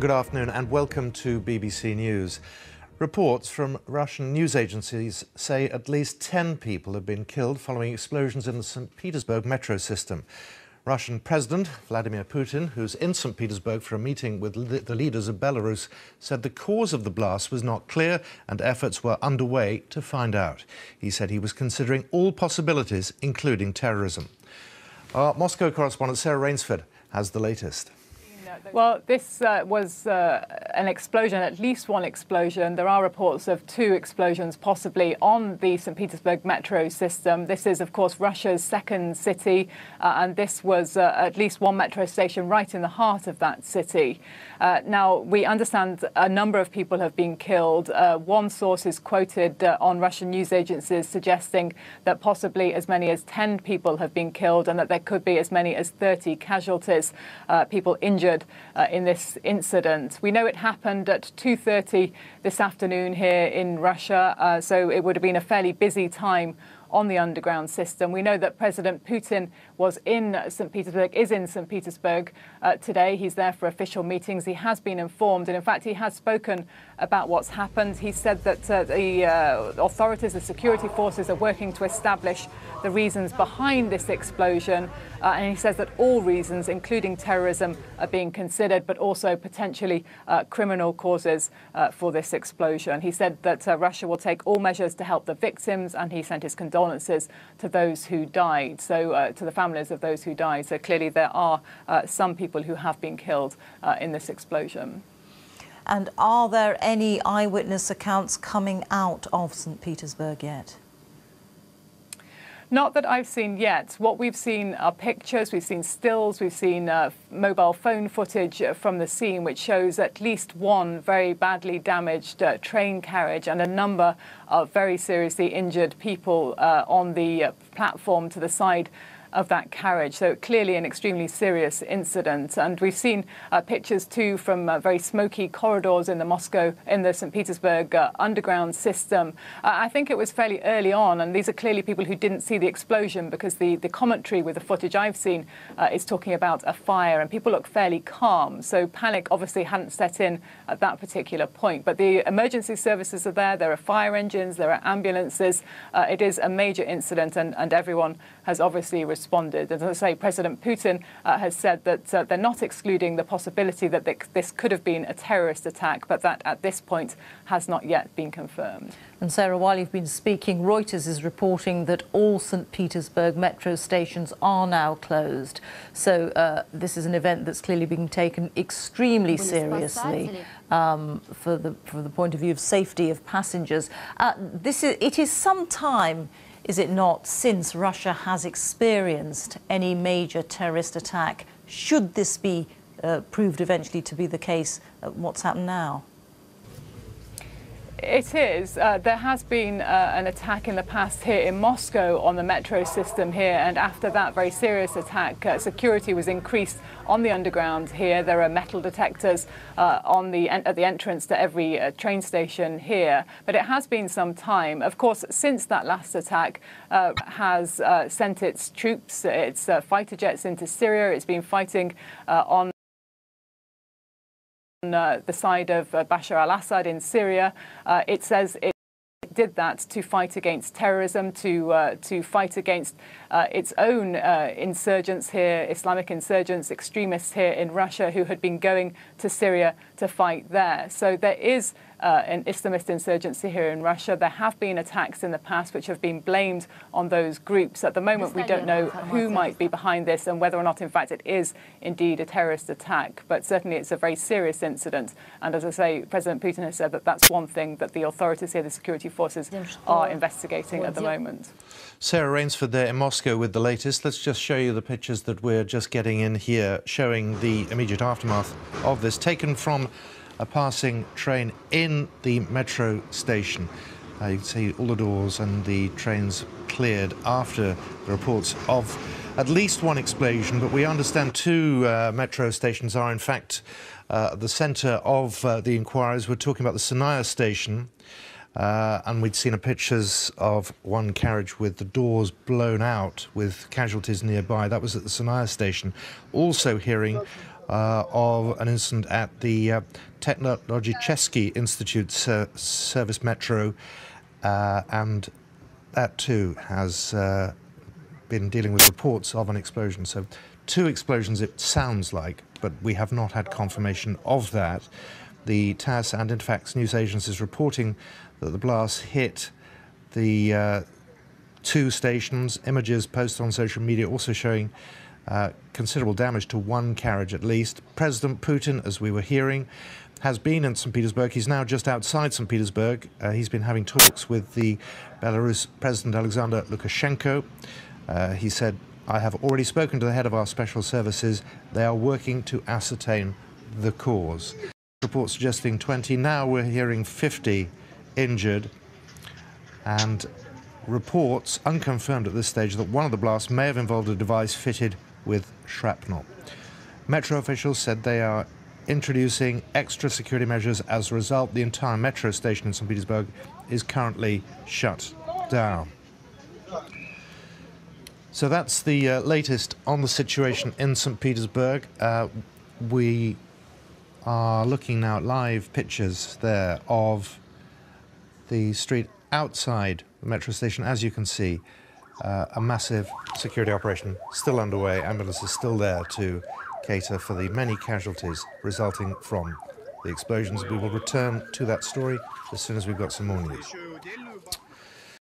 Good afternoon and welcome to BBC News. Reports from Russian news agencies say at least 10 people have been killed following explosions in the St. Petersburg metro system. Russian President Vladimir Putin, who's in St. Petersburg for a meeting with the leaders of Belarus, said the cause of the blast was not clear and efforts were underway to find out. He said he was considering all possibilities, including terrorism. Our Moscow correspondent Sarah Rainsford has the latest. Well, this was an explosion, at least one explosion. There are reports of 2 explosions possibly on the St. Petersburg metro system. This is, of course, Russia's second city, and this was at least one metro station right in the heart of that city. Now, we understand a number of people have been killed. One source is quoted on Russian news agencies suggesting that possibly as many as 10 people have been killed and that there could be as many as 30 casualties, people injured in this incident. We know it happened at 2:30 this afternoon here in Russia, so it would have been a fairly busy time on the underground system. We know that President Putin is in St. Petersburg today. He's there for official meetings. He has been informed, and in fact, he has spoken about what's happened. He said that the authorities, the security forces, are working to establish the reasons behind this explosion, and he says that all reasons, including terrorism, are being considered, but also potentially criminal causes for this explosion. He said that Russia will take all measures to help the victims, and he sent his condolences to those who died, so to the families of those who died. So clearly there are some people who have been killed in this explosion. And are there any eyewitness accounts coming out of St. Petersburg yet? Not that I've seen yet. What we've seen are pictures, we've seen stills, we've seen mobile phone footage from the scene, which shows at least one very badly damaged train carriage and a number of very seriously injured people on the platform to the side of that carriage. So clearly an extremely serious incident. And we've seen pictures too from very smoky corridors in the St. Petersburg underground system. I think it was fairly early on, and these are clearly people who didn't see the explosion, because the commentary with the footage I've seen is talking about a fire, and people look fairly calm. So panic obviously hadn't set in at that particular point. But the emergency services are there are fire engines, there are ambulances. It is a major incident, and everyone has obviously responded. As I say, President Putin has said that they're not excluding the possibility that this could have been a terrorist attack, but that at this point has not yet been confirmed. And Sarah, while you've been speaking, Reuters is reporting that all St. Petersburg metro stations are now closed. So this is an event that's clearly being taken extremely seriously for the point of view of safety of passengers. It is some time, is it not, since Russia has experienced any major terrorist attack? Should this be proved eventually to be the case, what's happened now? It is. There has been an attack in the past here in Moscow on the metro system here, and after that very serious attack, security was increased on the underground here. There are metal detectors at the entrance to every train station here. But it has been some time. Of course, since that last attack has sent its troops, its fighter jets into Syria. It's been fighting on the side of Bashar al-Assad in Syria. It says it did that to fight against terrorism, to fight against its own insurgents here, Islamic insurgents, extremists here in Russia who had been going to Syria to fight there. So there is an Islamist insurgency here in Russia. There have been attacks in the past which have been blamed on those groups. At the moment, we don't know who might be behind this and whether or not, in fact, it is indeed a terrorist attack. But certainly it's a very serious incident. And as I say, President Putin has said that that's one thing that the authorities here, the security forces, are investigating at the moment. Sarah Rainsford there in Moscow with the latest. Let's just show you the pictures that we're just getting in here, showing the immediate aftermath of this, taken from a passing train in the metro station. You can see all the doors and the trains cleared after the reports of at least one explosion, but we understand 2 metro stations are in fact the centre of the inquiries. We're talking about the Sennaya station, and we'd seen pictures of one carriage with the doors blown out with casualties nearby. That was at the Sennaya station. Also hearing of an incident at the Tekhnologichesky Institute service metro, and that too has been dealing with reports of an explosion. So 2 explosions it sounds like, but we have not had confirmation of that. The TASS and Interfax news agencies reporting that the blast hit the 2 stations. Images posted on social media also showing considerable damage to 1 carriage at least. President Putin, as we were hearing, has been in St. Petersburg. He's now just outside St. Petersburg. He's been having talks with the Belarus President Alexander Lukashenko. He said, "I have already spoken to the head of our special services. They are working to ascertain the cause." Reports suggesting 20. Now we're hearing 50 injured, and reports, unconfirmed at this stage, that one of the blasts may have involved a device fitted with shrapnel. Metro officials said they are introducing extra security measures. As a result, the entire metro station in St. Petersburg is currently shut down. So that's the latest on the situation in St. Petersburg. We are looking now at live pictures there of the street outside the metro station. As you can see, a massive security operation still underway. Ambulances still there to cater for the many casualties resulting from the explosions. We will return to that story as soon as we've got some more news.